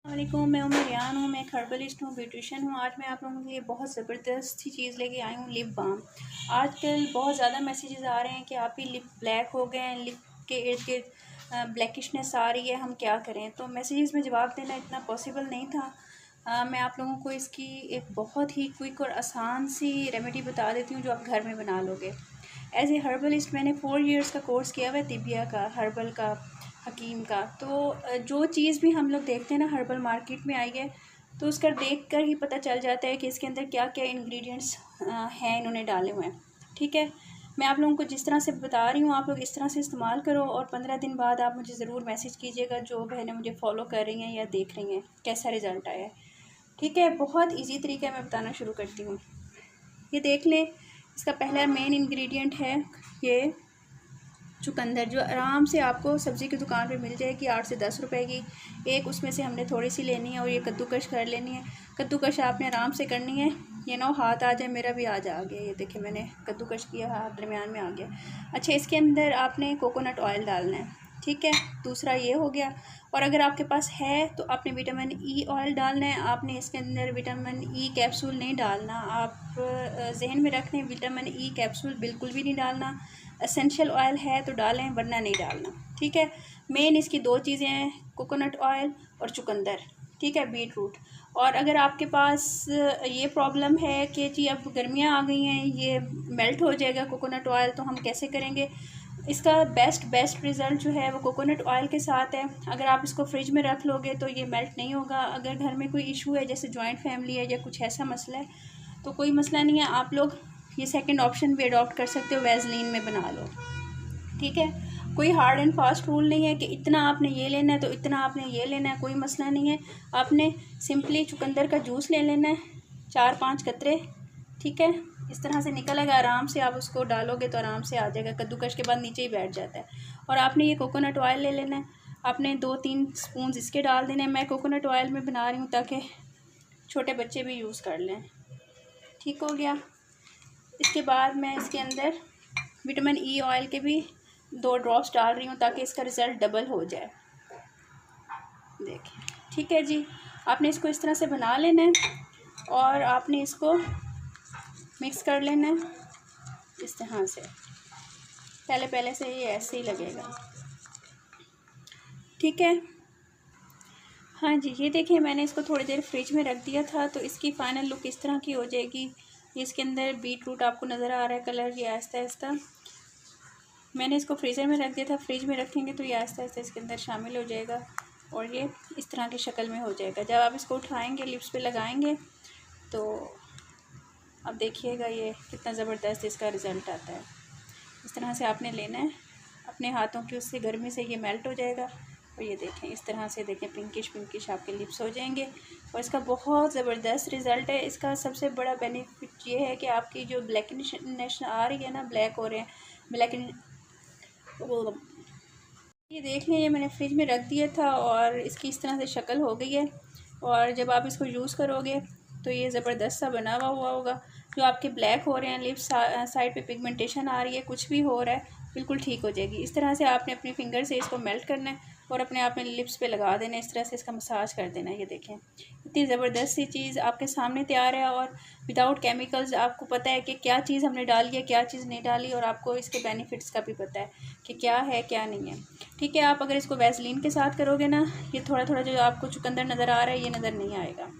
वालेकुम, मैं उमर रियान हूँ। मैं एक हर्बलिस्ट हूँ, ब्यूटिशियन हूँ। आज मैं आप लोगों के लिए बहुत ज़बरदस्त सी चीज़ लेके आई हूँ, लिप बाम। आजकल बहुत ज़्यादा मैसेजेस आ रहे हैं कि आपकी लिप ब्लैक हो गए हैं, लिप के इर्द गिर्द ब्लैकिशनेस आ रही है, हम क्या करें। तो मैसेजेस में जवाब देना इतना पॉसिबल नहीं था। मैं आप लोगों को इसकी एक बहुत ही क्विक और आसान सी रेमेडी बता देती हूँ जो आप घर में बना लोगे। एज ए हर्बलिस्ट मैंने 4 इयर्स का कोर्स किया हुआ है, तिबिया का, हर्बल का, हकीम का। तो जो चीज़ भी हम लोग देखते हैं ना हर्बल मार्केट में आई है, तो उसका देख कर ही पता चल जाता है कि इसके अंदर क्या क्या इंग्रेडिएंट्स हैं इन्होंने डाले हुए हैं। ठीक है, मैं आप लोगों को जिस तरह से बता रही हूँ आप लोग इस तरह से इस्तेमाल करो और 15 दिन बाद आप मुझे ज़रूर मैसेज कीजिएगा, जो बहनें मुझे फॉलो कर रही हैं या देख रही हैं, कैसा रिज़ल्ट आया है। ठीक है, बहुत ईजी तरीका मैं बताना शुरू करती हूँ। ये देख लें, इसका पहला मेन इंग्रेडिएंट है ये चुकंदर, जो आराम से आपको सब्ज़ी की दुकान पे मिल जाएगी 8 से 10 रुपए की एक। उसमें से हमने थोड़ी सी लेनी है और ये कद्दूकश कर लेनी है। कद्दूकश आपने आराम से करनी है, ये ना हाथ आ जाए। मेरा भी आज आ गया, ये देखिए मैंने कद्दूकश किया, हाथ दरमियान में आ गया। अच्छा, इसके अंदर आपने कोकोनट ऑयल डालना है। ठीक है, दूसरा ये हो गया। और अगर आपके पास है तो आपने विटामिन ई ऑयल डालना है। आपने इसके अंदर विटामिन ई कैप्सूल नहीं डालना। आप जहन में रख लें, विटामिन ई कैप्सूल बिल्कुल भी नहीं डालना। एसेंशियल ऑयल है तो डालें, वरना नहीं डालना। ठीक है, मेन इसकी दो चीज़ें हैं, कोकोनट ऑयल और चुकंदर। ठीक है, बीट रूट। और अगर आपके पास ये प्रॉब्लम है कि जी अब गर्मियाँ आ गई हैं, ये मेल्ट हो जाएगा कोकोनट ऑयल, तो हम कैसे करेंगे। इसका बेस्ट रिज़ल्ट जो है वो कोकोनट ऑयल के साथ है। अगर आप इसको फ्रिज में रख लोगे तो ये मेल्ट नहीं होगा। अगर घर में कोई इशू है, जैसे जॉइंट फैमिली है या कुछ ऐसा मसला है, तो कोई मसला नहीं है, आप लोग ये सेकंड ऑप्शन भी अडॉप्ट कर सकते हो, वैसलीन में बना लो। ठीक है, कोई हार्ड एंड फास्ट रूल नहीं है कि इतना आपने ये लेना है तो इतना आपने ये लेना है, कोई मसला नहीं है। आपने सिंपली चुकंदर का जूस ले लेना है, 4-5 कतरे। ठीक है, इस तरह से निकलेगा, आराम से आप उसको डालोगे तो आराम से आ जाएगा। कद्दूकश के बाद नीचे ही बैठ जाता है। और आपने ये कोकोनट ऑयल ले लेना है, आपने 2-3 स्पून इसके डाल देने हैं। मैं कोकोनट ऑयल में बना रही हूँ ताकि छोटे बच्चे भी यूज़ कर लें। ठीक हो गया। इसके बाद मैं इसके अंदर विटामिन ई ऑयल के भी 2 ड्रॉप्स डाल रही हूँ ताकि इसका रिज़ल्ट डबल हो जाए। देखिए, ठीक है जी, आपने इसको इस तरह से बना लेना है और आपने इसको मिक्स कर लेना है इस तरह से। पहले से ये ऐसे ही लगेगा। ठीक है, हाँ जी, ये देखिए मैंने इसको थोड़ी देर फ्रिज में रख दिया था, तो इसकी फ़ाइनल लुक इस तरह की हो जाएगी। इसके अंदर बीट रूट आपको नज़र आ रहा है, कलर ये आहिस्ता आहिस्ता। मैंने इसको फ्रीज़र में रख दिया था, फ्रिज में रखेंगे तो ये आहिस्ता आहिस्ता इसके अंदर शामिल हो जाएगा और ये इस तरह की शक्ल में हो जाएगा। जब आप इसको उठाएंगे, लिप्स पे लगाएंगे, तो अब देखिएगा ये कितना ज़बरदस्त इसका रिज़ल्ट आता है। इस तरह से आपने लेना है अपने हाथों की, उससे गर्मी से ये मेल्ट हो जाएगा। और ये देखें, इस तरह से देखें, पिंकिश आपके लिप्स हो जाएंगे। और इसका बहुत ज़बरदस्त रिज़ल्ट है। इसका सबसे बड़ा बेनिफिट ये है कि आपकी जो ब्लैकिशनेस आ रही है ना, ब्लैक हो रहे हैं, ये देख लें, ये मैंने फ्रिज में रख दिया था और इसकी इस तरह से शक्ल हो गई है। और जब आप इसको यूज़ करोगे तो ये ज़बरदस्त सा बना हुआ होगा। जो आपके ब्लैक हो रहे हैं लिप्स, साइड पे पिगमेंटेशन आ रही है, कुछ भी हो रहा है, बिल्कुल ठीक हो जाएगी। इस तरह से आपने अपनी फिंगर से इसको मेल्ट करना है और अपने आप में लिप्स पे लगा देना है। इस तरह से इसका मसाज कर देना है। ये देखें, इतनी ज़बरदस्त सी चीज़ आपके सामने तैयार है और विदाउट केमिकल्स। आपको पता है कि क्या चीज़ हमने डाली है, क्या चीज़ नहीं डाली, और आपको इसके बेनिफिट्स का भी पता है कि क्या है क्या नहीं है। ठीक है, आप अगर इसको वैसलीन के साथ करोगे ना, ये थोड़ा थोड़ा जो आपको चुकंदर नज़र आ रहा है ये नज़र नहीं आएगा,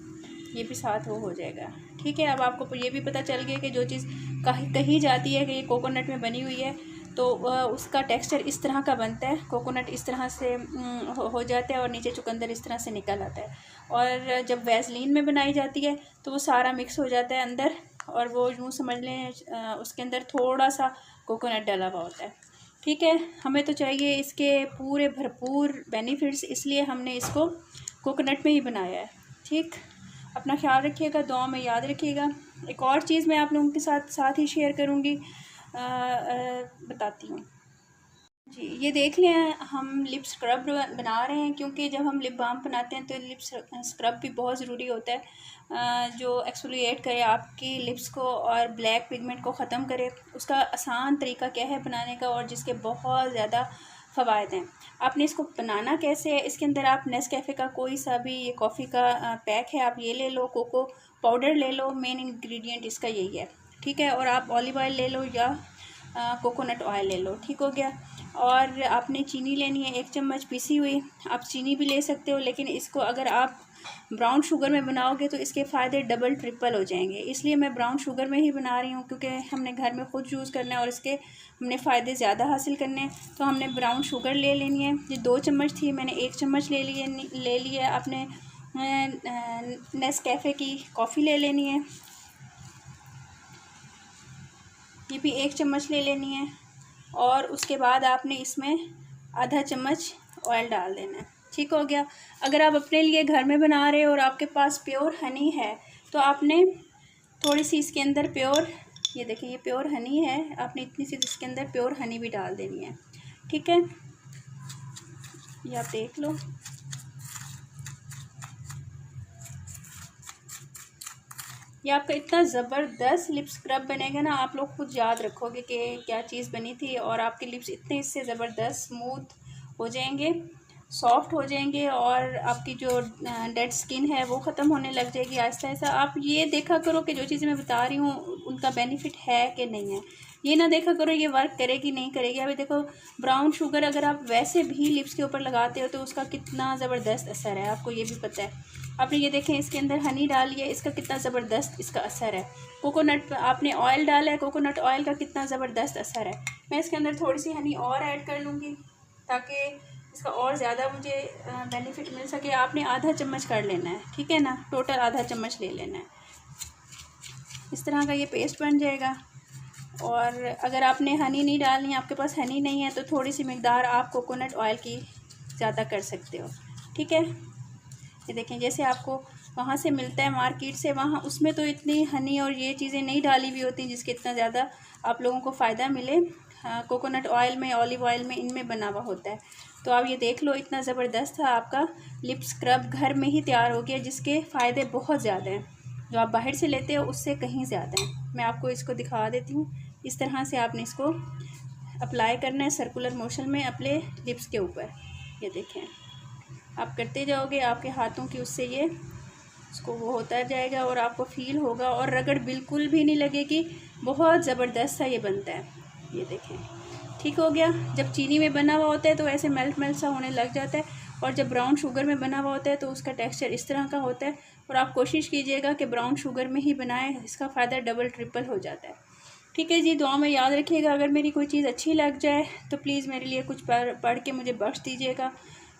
ये भी साथ वो हो जाएगा। ठीक है, अब आपको ये भी पता चल गया कि जो चीज़ कही जाती है कि ये कोकोनट में बनी हुई है, तो उसका टेक्सचर इस तरह का बनता है। कोकोनट इस तरह से हो जाता है और नीचे चुकंदर इस तरह से निकल आता है। और जब वैसलीन में बनाई जाती है तो वो सारा मिक्स हो जाता है अंदर, और वो यूँ समझ लें उसके अंदर थोड़ा सा कोकोनट डाला हुआ होता है। ठीक है, हमें तो चाहिए इसके पूरे भरपूर बेनिफिट्स, इसलिए हमने इसको कोकोनट में ही बनाया है। ठीक, अपना ख्याल रखिएगा, दुआ में याद रखिएगा। एक और चीज़ मैं आप लोगों के साथ ही शेयर करूँगी, बताती हूँ जी। ये देख लें, हम लिप स्क्रब बना रहे हैं, क्योंकि जब हम लिप बाम बनाते हैं तो लिप स्क्रब भी बहुत ज़रूरी होता है, जो एक्सफोलिएट करे आपकी लिप्स को और ब्लैक पिगमेंट को ख़त्म करे। उसका आसान तरीका क्या है बनाने का, और जिसके बहुत ज़्यादा फ़वाइद हैं। आपने इसको बनाना कैसे है, इसके अंदर आप नेस्कैफ़े का कोई सा भी ये कॉफ़ी का पैक है आप ये ले लो, कोको पाउडर ले लो, मेन इंग्रेडिएंट इसका यही है, ठीक है। और आप ऑलिव ऑयल ले लो या कोकोनट ऑयल ले लो, ठीक हो गया। और आपने चीनी लेनी है 1 चम्मच पिसी हुई, आप चीनी भी ले सकते हो, लेकिन इसको अगर आप ब्राउन शुगर में बनाओगे तो इसके फ़ायदे डबल ट्रिपल हो जाएंगे, इसलिए मैं ब्राउन शुगर में ही बना रही हूँ, क्योंकि हमने घर में ख़ुद यूज़ करना है और इसके हमने फ़ायदे ज़्यादा हासिल करने हैं। तो हमने ब्राउन शुगर ले लेनी है, ये 2 चम्मच थी, मैंने 1 चम्मच ले लिया। आपने नेस्कैफ़े की कॉफ़ी ले लेनी है, ये भी 1 चम्मच ले लेनी है। और उसके बाद आपने इसमें आधा चम्मच ऑयल डाल देना है, ठीक हो गया। अगर आप अपने लिए घर में बना रहे हो और आपके पास प्योर हनी है तो आपने थोड़ी सी इसके अंदर प्योर, ये देखिए ये प्योर हनी है, आपने इतनी सी इसके अंदर प्योर हनी भी डाल देनी है, ठीक है। ये आप देख लो, ये आपका इतना ज़बरदस्त लिप स्क्रब बनेगा ना, आप लोग खुद याद रखोगे कि क्या चीज़ बनी थी। और आपके लिप्स इतने इससे ज़बरदस्त स्मूथ हो जाएंगे, सॉफ्ट हो जाएंगे, और आपकी जो डेड स्किन है वो ख़त्म होने लग जाएगी आहिस्ता आहिस्ता। आप ये देखा करो कि जो चीज़ें मैं बता रही हूँ उनका बेनिफिट है कि नहीं है, ये ना देखा करो ये वर्क करेगी नहीं करेगी। अभी देखो ब्राउन शुगर अगर आप वैसे भी लिप्स के ऊपर लगाते हो तो उसका कितना ज़बरदस्त असर है, आपको ये भी पता है। आपने ये देखें इसके अंदर हनी डाली है, इसका कितना ज़बरदस्त इसका असर है। कोकोनट आपने ऑयल डाला है, कोकोनट ऑयल का कितना ज़बरदस्त असर है। मैं इसके अंदर थोड़ी सी हनी और ऐड कर लूँगी ताकि इसका और ज़्यादा मुझे बेनिफिट मिल सके। आपने आधा चम्मच कर लेना है, ठीक है ना, टोटल आधा चम्मच ले लेना है। इस तरह का ये पेस्ट बन जाएगा। और अगर आपने हनी नहीं डालनी, आपके पास हनी नहीं है, तो थोड़ी सी मिकदार आप कोकोनट ऑयल की ज़्यादा कर सकते हो, ठीक है। ये देखें जैसे आपको वहाँ से मिलता है मार्केट से, वहाँ उसमें तो इतनी हनी और ये चीज़ें नहीं डाली हुई होती जिसके इतना ज़्यादा आप लोगों को फ़ायदा मिले। कोकोनट ऑयल में, ऑलिव ऑयल में, इनमें बना हुआ होता है। तो आप ये देख लो इतना ज़बरदस्त था आपका लिप स्क्रब घर में ही तैयार हो गया, जिसके फ़ायदे बहुत ज़्यादा हैं, जो आप बाहर से लेते हो उससे कहीं ज़्यादा हैं। मैं आपको इसको दिखा देती हूँ, इस तरह से आपने इसको अप्लाई करना है सर्कुलर मोशन में अपने लिप्स के ऊपर। ये देखें आप करते जाओगे, आपके हाथों की उससे ये उसको वो होता जाएगा और आपको फ़ील होगा, और रगड़ बिल्कुल भी नहीं लगेगी, बहुत ज़बरदस्त सा ये बनता है। ये देखें ठीक हो गया। जब चीनी में बना हुआ होता है तो ऐसे मेल्ट मेल्ट सा होने लग जाता है, और जब ब्राउन शुगर में बना हुआ होता है तो उसका टेक्सचर इस तरह का होता है। और आप कोशिश कीजिएगा कि ब्राउन शुगर में ही बनाएं, इसका फ़ायदा डबल ट्रिपल हो जाता है, ठीक है जी। दुआ में याद रखिएगा, अगर मेरी कोई चीज़ अच्छी लग जाए तो प्लीज़ मेरे लिए कुछ पढ़ के मुझे बख्श दीजिएगा।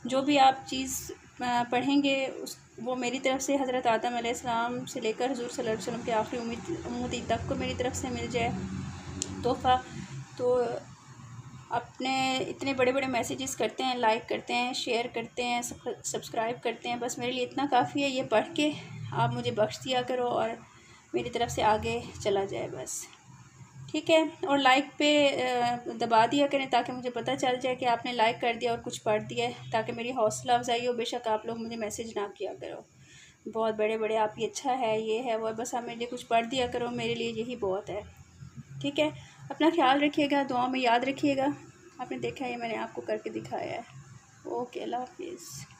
जो भी आप चीज़ पढ़ेंगे उस वो मेरी तरफ से हज़रत आदम अलैहिस्सलाम से लेकर हुज़ूर सल्लल्लाहु अलैहि वसल्लम के आखिरी उम्मती तक को मेरी तरफ से मिल जाए तोहफ़ा। तो अपने इतने बड़े बड़े मैसेजेस करते हैं, लाइक करते हैं, शेयर करते हैं, सब्सक्राइब करते हैं, बस मेरे लिए इतना काफ़ी है। ये पढ़ के आप मुझे बख्श दिया करो और मेरी तरफ से आगे चला जाए बस, ठीक है। और लाइक पे दबा दिया करें ताकि मुझे पता चल जाए कि आपने लाइक कर दिया और कुछ पढ़ दिया है, ताकि मेरी हौसला अफजाई हो। बेशक आप लोग मुझे मैसेज ना किया करो, बहुत बड़े बड़े आप ये अच्छा है ये है वो, बस आप मेरे कुछ पढ़ दिया करो, मेरे लिए यही बहुत है, ठीक है। अपना ख्याल रखिएगा, दुआ में याद रखिएगा। आपने देखा है मैंने आपको करके दिखाया है। ओके, अल्लाह हाफिज़।